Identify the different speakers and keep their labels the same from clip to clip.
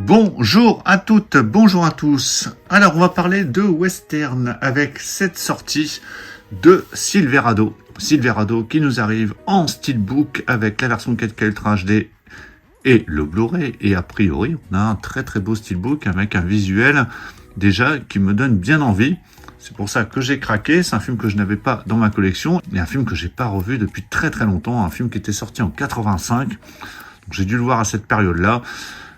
Speaker 1: Bonjour à toutes, bonjour à tous. Alors on va parler de western avec cette sortie de Silverado. Silverado qui nous arrive en steelbook avec la version 4K Ultra HD et le Blu-ray. Et a priori on a un très beau steelbook avec un visuel déjà qui me donne bien envie. C'est pour ça que j'ai craqué. C'est un film que je n'avais pas dans ma collection et un film que j'ai pas revu depuis très longtemps. Un film qui était sorti en 85. Donc j'ai dû le voir à cette période-là.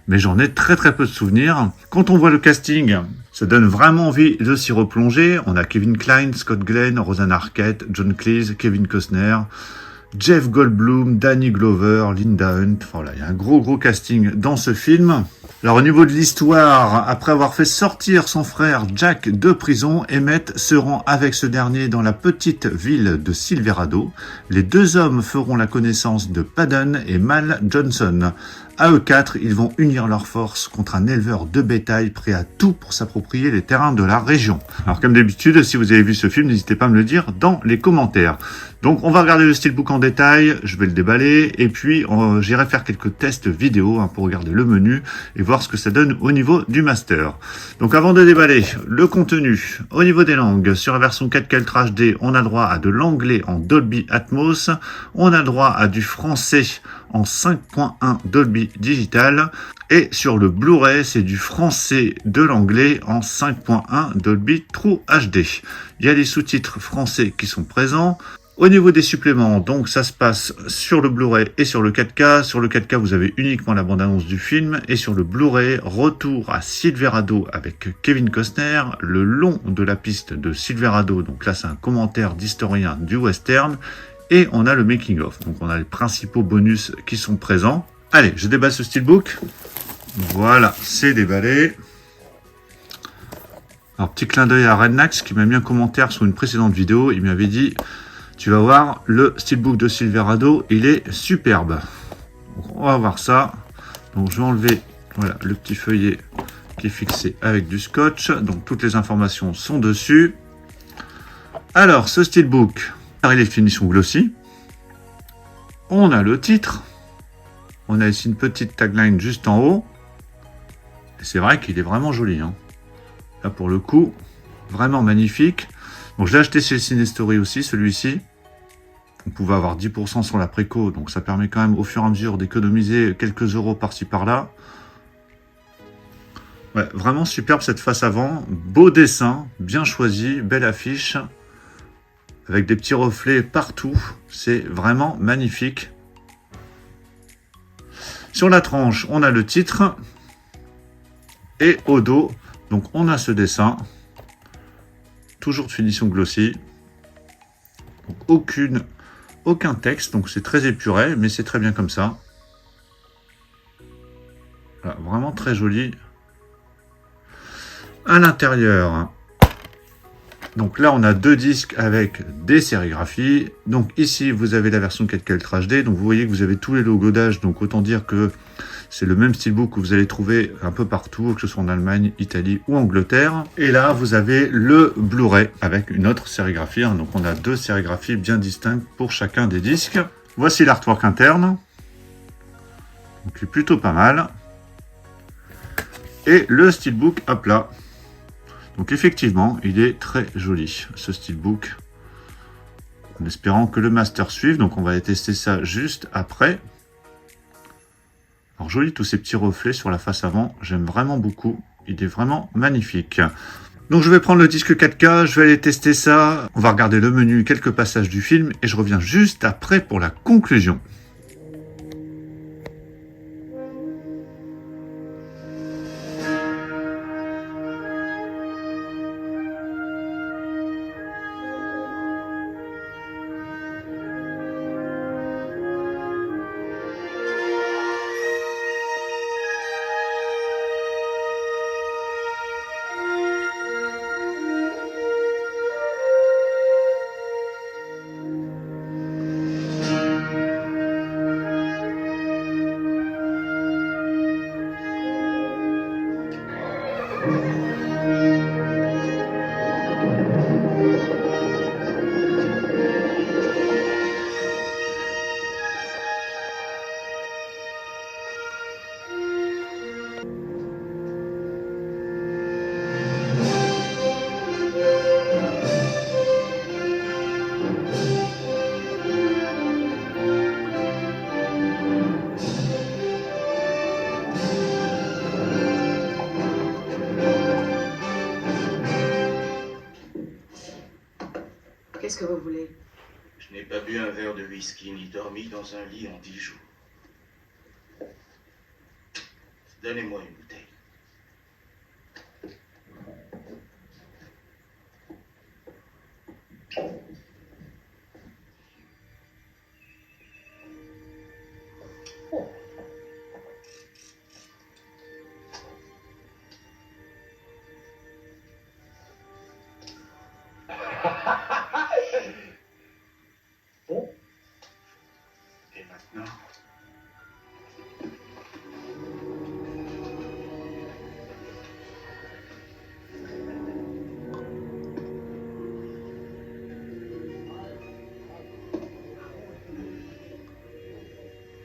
Speaker 1: Mais j'en ai très peu de souvenirs. Quand on voit le casting, ça donne vraiment envie de s'y replonger. On a Kevin Kline, Scott Glenn, Rosanna Arquette, John Cleese, Kevin Costner, Jeff Goldblum, Danny Glover, Linda Hunt. Voilà, il y a un gros casting dans ce film. Alors au niveau de l'histoire, après avoir fait sortir son frère Jack de prison, Emmett se rend avec ce dernier dans la petite ville de Silverado. Les deux hommes feront la connaissance de Padden et Mal Johnson. À eux quatre, ils vont unir leurs forces contre un éleveur de bétail prêt à tout pour s'approprier les terrains de la région. Alors comme d'habitude, si vous avez vu ce film, n'hésitez pas à me le dire dans les commentaires. Donc on va regarder le steelbook en détail, je vais le déballer et puis j'irai faire quelques tests vidéo pour regarder le menu et voir ce que ça donne au niveau du master. Donc avant de déballer le contenu, au niveau des langues, sur la version 4K Ultra HD, on a droit à de l'anglais en Dolby Atmos, on a droit à du français en 5.1 Dolby Digital et sur le Blu-ray c'est du français de l'anglais en 5.1 Dolby True HD. Il y a les sous-titres français qui sont présents. Au niveau des suppléments, donc ça se passe sur le Blu-ray et sur le 4K. Sur le 4K, vous avez uniquement la bande-annonce du film. Et sur le Blu-ray, retour à Silverado avec Kevin Costner, le long de la piste de Silverado. Donc là, c'est un commentaire d'historien du western. Et on a le making-of. Donc on a les principaux bonus qui sont présents. Allez, je déballe ce steelbook. Voilà, c'est déballé. Alors, petit clin d'œil à Rednax qui m'a mis un commentaire sur une précédente vidéo. Il m'avait dit... Tu vas voir, le steelbook de Silverado, il est superbe. Donc, on va voir ça. Donc, je vais enlever voilà, le petit feuillet qui est fixé avec du scotch. Donc, toutes les informations sont dessus. Alors, ce steelbook, il est finition glossy. On a le titre. On a ici une petite tagline juste en haut. Et c'est vrai qu'il est vraiment joli. Là, pour le coup, vraiment magnifique. Donc, je l'ai acheté chez Cinestory aussi, celui-ci. On pouvait avoir 10% sur la préco, donc ça permet quand même au fur et à mesure d'économiser quelques euros par-ci par-là. Ouais, vraiment superbe cette face avant. Beau dessin, bien choisi, belle affiche. Avec des petits reflets partout. C'est vraiment magnifique. Sur la tranche, on a le titre. Et au dos, donc on a ce dessin. Toujours de finition glossy. Donc aucun texte, donc c'est très épuré, mais c'est très bien comme ça. Voilà, vraiment très joli. À l'intérieur, donc là on a deux disques avec des sérigraphies. Donc ici vous avez la version 4K Ultra HD, donc vous voyez que vous avez tous les logos d'âge, donc autant dire que c'est le même steelbook que vous allez trouver un peu partout, que ce soit en Allemagne, Italie ou Angleterre. Et là, vous avez le Blu-ray avec une autre sérigraphie. Donc, on a deux sérigraphies bien distinctes pour chacun des disques. Voici l'artwork interne. Donc, il est plutôt pas mal. Et le steelbook à plat. Donc, effectivement, il est très joli, ce steelbook. En espérant que le master suive. Donc, on va tester ça juste après. Alors joli tous ces petits reflets sur la face avant, j'aime vraiment beaucoup, il est vraiment magnifique. Donc je vais prendre le disque 4K, je vais aller tester ça, on va regarder le menu, quelques passages du film et je reviens juste après pour la conclusion.
Speaker 2: Je n'ai pas bu un verre de whisky ni dormi dans un lit en 10 jours. Donnez-moi une bouteille. Bon. Et maintenant?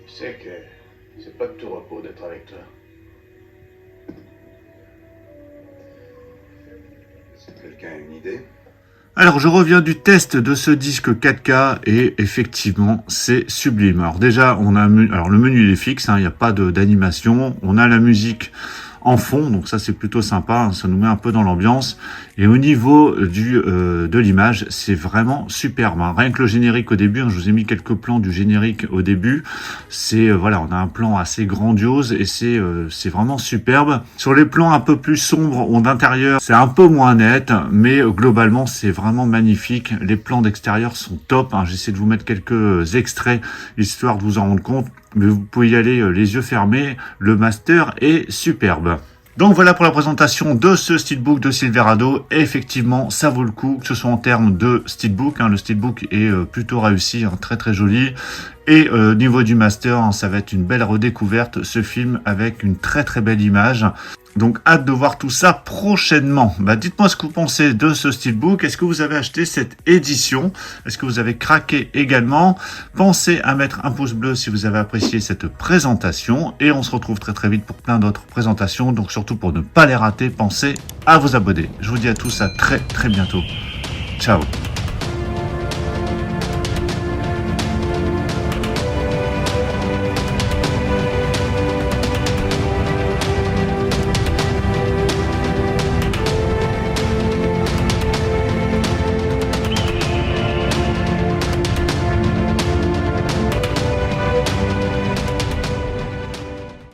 Speaker 2: Tu sais que c'est pas de tout repos d'être avec toi.
Speaker 3: Si quelqu'un a une idée.
Speaker 1: Alors, je reviens du test de ce disque 4K et effectivement, c'est sublime. Alors déjà, on a alors le menu il est fixe, il n'y a pas d'animation. On a la musique en fond, donc ça c'est plutôt sympa, ça nous met un peu dans l'ambiance. Et au niveau de l'image, c'est vraiment superbe. Rien que le générique au début, je vous ai mis quelques plans du générique au début. C'est voilà, on a un plan assez grandiose et c'est vraiment superbe. Sur les plans un peu plus sombres ou d'intérieur, c'est un peu moins net, mais globalement c'est vraiment magnifique. Les plans d'extérieur sont top. J'essaie de vous mettre quelques extraits histoire de vous en rendre compte. Mais vous pouvez y aller les yeux fermés, le master est superbe. Donc voilà pour la présentation de ce steelbook de Silverado. Et effectivement, ça vaut le coup, que ce soit en termes de steelbook. Le steelbook est plutôt réussi, très très joli. Et niveau du master, ça va être une belle redécouverte, ce film, avec une très très belle image. Donc hâte de voir tout ça prochainement. Dites-moi ce que vous pensez de ce steelbook. Est-ce que vous avez acheté cette édition? Est-ce que vous avez craqué également? Pensez à mettre un pouce bleu si vous avez apprécié cette présentation. Et on se retrouve très très vite pour plein d'autres présentations. Donc surtout pour ne pas les rater, pensez à vous abonner. Je vous dis à tous à très très bientôt. Ciao.